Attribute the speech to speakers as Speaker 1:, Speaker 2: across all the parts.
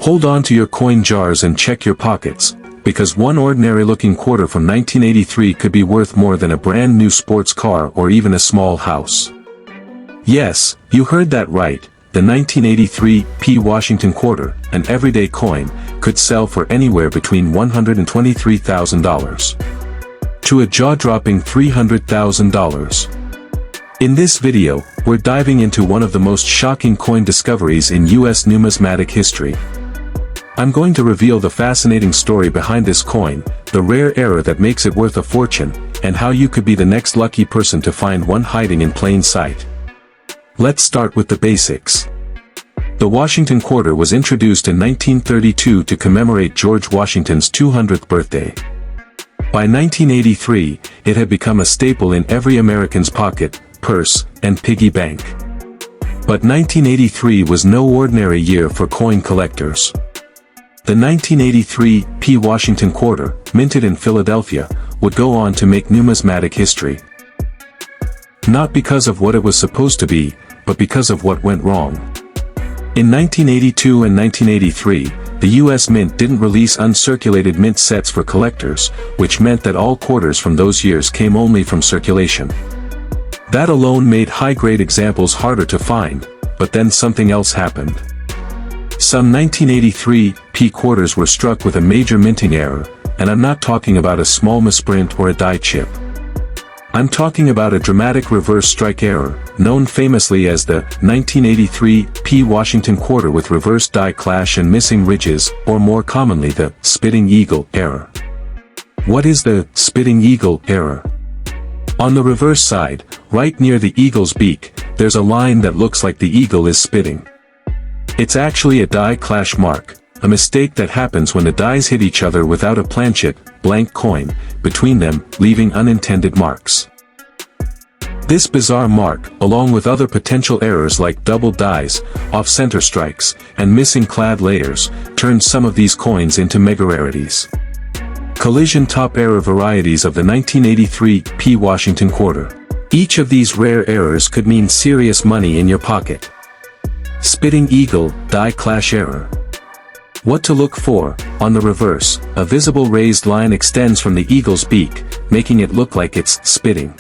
Speaker 1: Hold on to your coin jars and check your pockets, because one ordinary-looking quarter from 1983 could be worth more than a brand new sports car or even a small house. Yes, you heard that right, the 1983 P. Washington quarter, an everyday coin, could sell for anywhere between $123,000 to a jaw-dropping $300,000. In this video, we're diving into one of the most shocking coin discoveries in U.S. numismatic history. I'm going to reveal the fascinating story behind this coin, the rare error that makes it worth a fortune, and how you could be the next lucky person to find one hiding in plain sight. Let's start with the basics. The Washington quarter was introduced in 1932 to commemorate George Washington's 200th birthday. By 1983, it had become a staple in every American's pocket, purse, and piggy bank. But 1983 was no ordinary year for coin collectors. The 1983 P. Washington quarter, minted in Philadelphia, would go on to make numismatic history. Not because of what it was supposed to be, but because of what went wrong. In 1982 and 1983, the U.S. Mint didn't release uncirculated mint sets for collectors, which meant that all quarters from those years came only from circulation. That alone made high-grade examples harder to find, but then something else happened. Some 1983 P quarters were struck with a major minting error, and I'm not talking about a small misprint or a die chip. I'm talking about a dramatic reverse strike error, known famously as the 1983 P Washington quarter with reverse die clash and missing ridges, or more commonly the spitting eagle error. What is the spitting eagle error? On the reverse side, right near the eagle's beak, there's a line that looks like the eagle is spitting. It's actually a die clash mark, a mistake that happens when the dies hit each other without a planchet, blank coin, between them, leaving unintended marks. This bizarre mark, along with other potential errors like double dies, off-center strikes, and missing clad layers, turned some of these coins into mega rarities. Collision top error varieties of the 1983 P. Washington quarter. Each of these rare errors could mean serious money in your pocket. Spitting eagle, die clash error. What to look for? On the reverse, a visible raised line extends from the eagle's beak, making it look like it's spitting.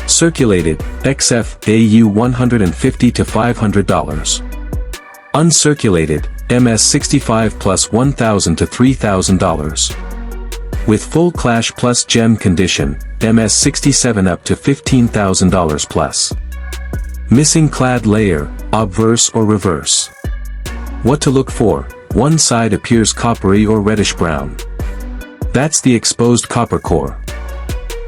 Speaker 1: Circulated, XF, AU $150 to $500. Uncirculated, MS 65 plus $1,000 to $3,000. With full clash plus gem condition, MS 67 up to $15,000 plus. Missing clad layer, obverse or reverse. What to look for? One side appears coppery or reddish brown. That's the exposed copper core.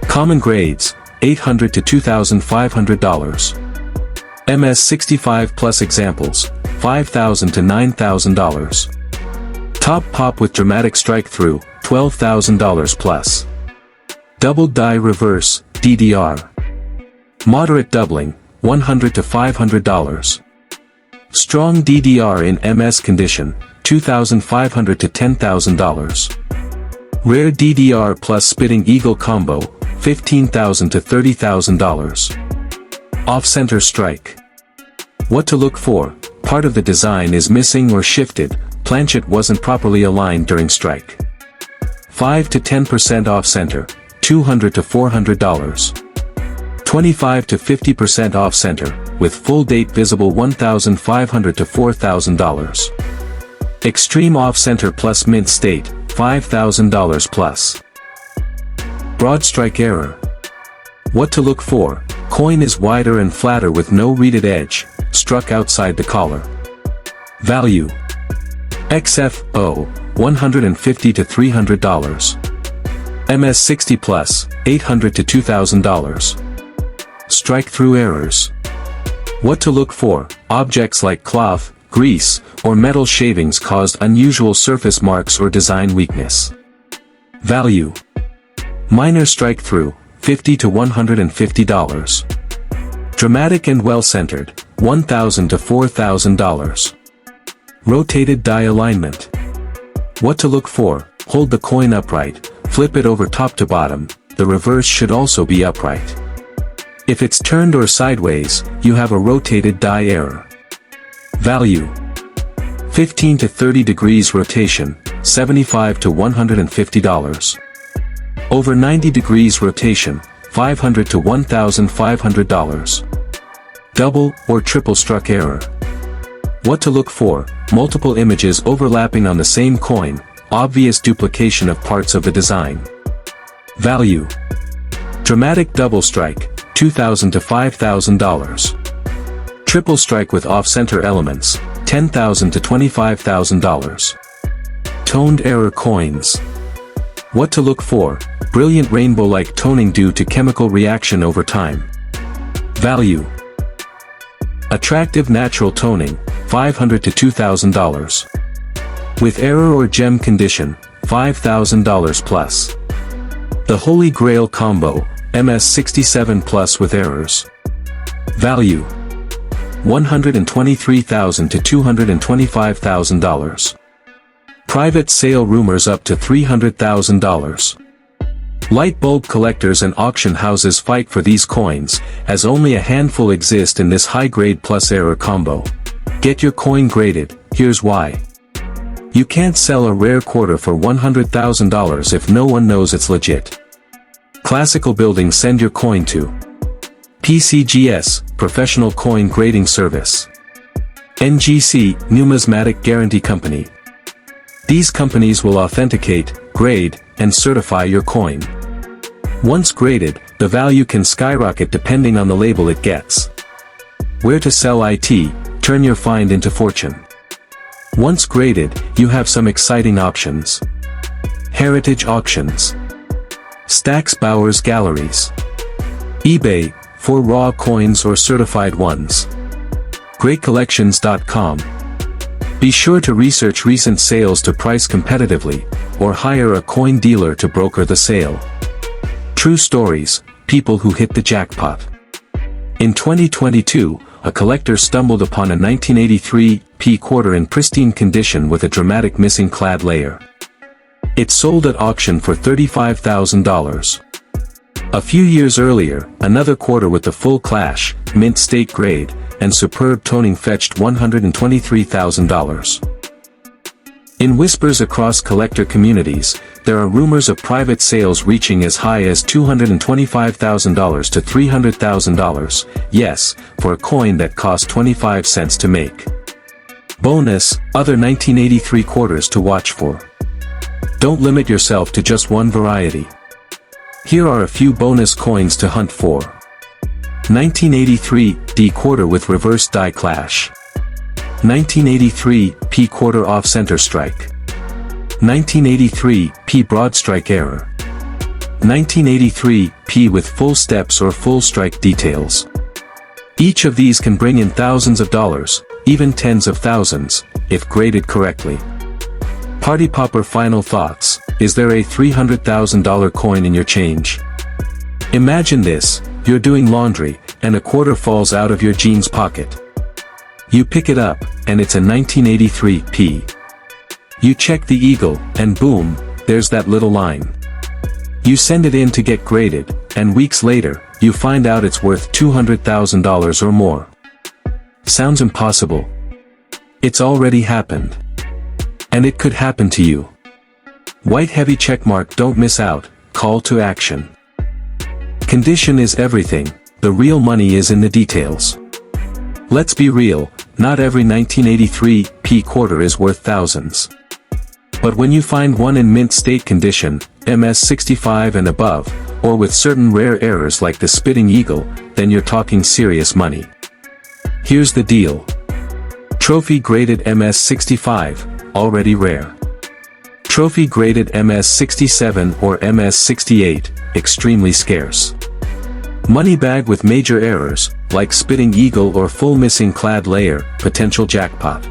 Speaker 1: Common grades, $800 to $2,500. MS 65 plus examples, $5,000 to $9,000. Top pop with dramatic strike through, $12,000 plus. Double die reverse, DDR. Moderate doubling, $100 to $500. Strong DDR in MS condition, $2,500 to $10,000. Rare DDR plus spitting eagle combo, $15,000 to $30,000. Off-center strike. What to look for? Part of the design is missing or shifted, planchet wasn't properly aligned during strike. 5 to 10% off-center, $200 to $400. 25 to 50% off-center, with full date visible $1,500 to $4,000. Extreme off-center plus mint state, $5,000 plus. Broad strike error. What to look for? Coin is wider and flatter with no reeded edge, struck outside the collar. Value. XFO, $150 to $300. MS 60 plus, $800 to $2,000. Strike-through errors. What to look for? Objects like cloth, grease, or metal shavings caused unusual surface marks or design weakness. Value. Minor strike-through, $50 to $150. Dramatic and well-centered, $1,000 to $4,000. Rotated die alignment. What to look for? Hold the coin upright, flip it over top to bottom, the reverse should also be upright. If it's turned or sideways, you have a rotated die error. Value. 15 to 30 degrees rotation, $75 to $150. Over 90 degrees rotation, $500 to $1,500. Double or triple struck error. What to look for: multiple images overlapping on the same coin, obvious duplication of parts of the design. Value. Dramatic double strike, $2,000 to $5,000. Triple strike with off-center elements, $10,000 to $25,000. Toned error coins. What to look for: brilliant rainbow-like toning due to chemical reaction over time. Value. Attractive natural toning, $500 to $2,000. With error or gem condition, $5,000 plus. The Holy Grail Combo, MS67 Plus with errors. Value. $123,000 to $225,000. Private sale rumors up to $300,000. Light bulb collectors and auction houses fight for these coins, as only a handful exist in this high-grade plus error combo. Get your coin graded. Here's why. You can't sell a rare quarter for $100,000 if no one knows it's legit. Classical Buildings send your coin to PCGS, Professional Coin Grading Service. NGC, Numismatic Guarantee Company. These companies will authenticate, grade, and certify your coin. Once graded, the value can skyrocket depending on the label it gets. Where to sell it: turn your find into fortune. Once graded, you have some exciting options. Heritage auctions. Stax Bowers Galleries. eBay, for raw coins or certified ones. GreatCollections.com. Be sure to research recent sales to price competitively, or hire a coin dealer to broker the sale. True stories, people who hit the jackpot. In 2022, a collector stumbled upon a 1983 P quarter in pristine condition with a dramatic missing clad layer. It sold at auction for $35,000. A few years earlier, another quarter with the full clash, mint state grade, and superb toning fetched $123,000. In whispers across collector communities, there are rumors of private sales reaching as high as $225,000 to $300,000, yes, for a coin that cost 25 cents to make. Bonus, other 1983 quarters to watch for. Don't limit yourself to just one variety. Here are a few bonus coins to hunt for. 1983 D quarter with reverse die clash. 1983 P quarter off-center strike. 1983 P broad strike error. 1983 P with full steps or full strike details. Each of these can bring in thousands of dollars, even tens of thousands, if graded correctly. Party Popper final thoughts: is there a $300,000 coin in your change? Imagine this: you're doing laundry, and a quarter falls out of your jeans pocket. You pick it up, and it's a 1983 P. You check the eagle, and boom, there's that little line. You send it in to get graded, and weeks later, you find out it's worth $200,000 or more. Sounds impossible? It's already happened. And it could happen to you. White heavy checkmark. Don't miss out. Call to action. Condition is everything. The real money is in the details. Let's be real, not every 1983 P quarter is worth thousands. But when you find one in mint state condition, MS65 and above, or with certain rare errors like the spitting eagle, then you're talking serious money. Here's the deal. Trophy graded MS65, already rare. Trophy graded MS67 or MS68, extremely scarce. Money bag with major errors, like spitting eagle or full missing clad layer, potential jackpot.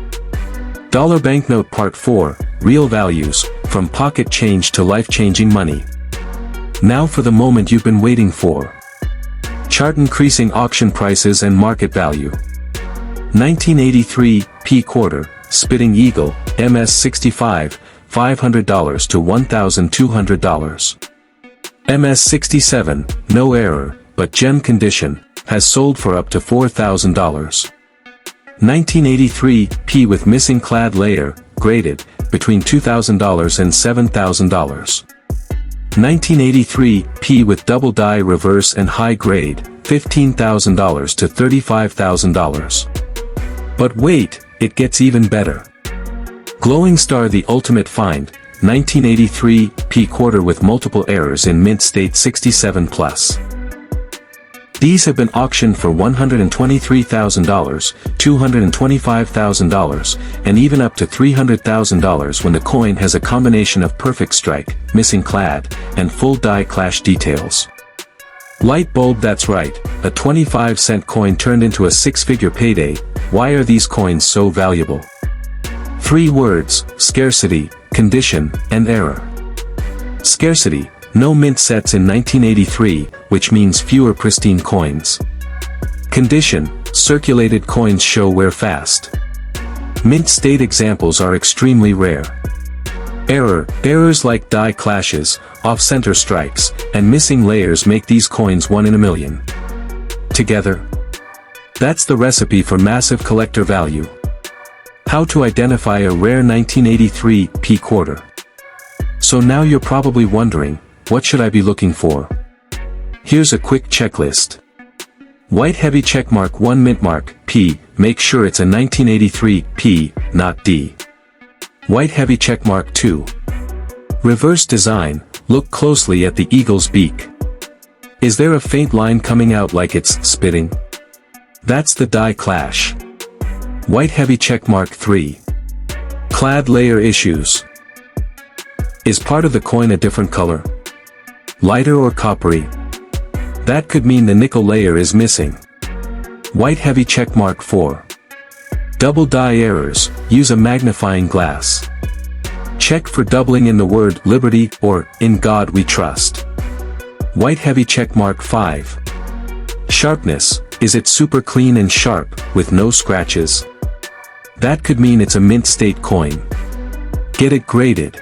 Speaker 1: Dollar banknote part 4, real values, from pocket change to life-changing money. Now for the moment you've been waiting for. Chart increasing auction prices and market value. 1983 P quarter, spitting eagle, MS65, $500 to $1,200. MS67, no error, but gem condition, has sold for up to $4,000. 1983 P with missing clad layer, graded, between $2,000 and $7,000. 1983 P with double die reverse and high grade, $15,000 to $35,000. But wait, it gets even better. Glowing Star the Ultimate Find, 1983 P quarter with multiple errors in mint state 67+. These have been auctioned for $123,000, $225,000, and even up to $300,000 when the coin has a combination of perfect strike, missing clad, and full die clash details. Light bulb, that's right, a 25-cent coin turned into a six-figure payday. Why are these coins so valuable? 3 words: scarcity, condition, and error. Scarcity. No mint sets in 1983, which means fewer pristine coins. Condition. Circulated coins show wear fast. Mint state examples are extremely rare. Error. Errors like die clashes, off-center strikes, and missing layers make these coins 1 in a million. Together, that's the recipe for massive collector value. How to identify a rare 1983 P quarter. So now you're probably wondering, what should I be looking for? Here's a quick checklist. White heavy checkmark 1 mint mark, P, make sure it's a 1983 P, not D. White heavy checkmark 2. Reverse design, look closely at the eagle's beak. Is there a faint line coming out like it's spitting? That's the die clash. White heavy checkmark 3. Clad layer issues. Is part of the coin a different color? Lighter or coppery? That could mean the nickel layer is missing. White heavy checkmark 4. Double die errors, use a magnifying glass. Check for doubling in the word liberty or in God we trust. White heavy checkmark 5. Sharpness, is it super clean and sharp, with no scratches? That could mean it's a mint state coin. Get it graded.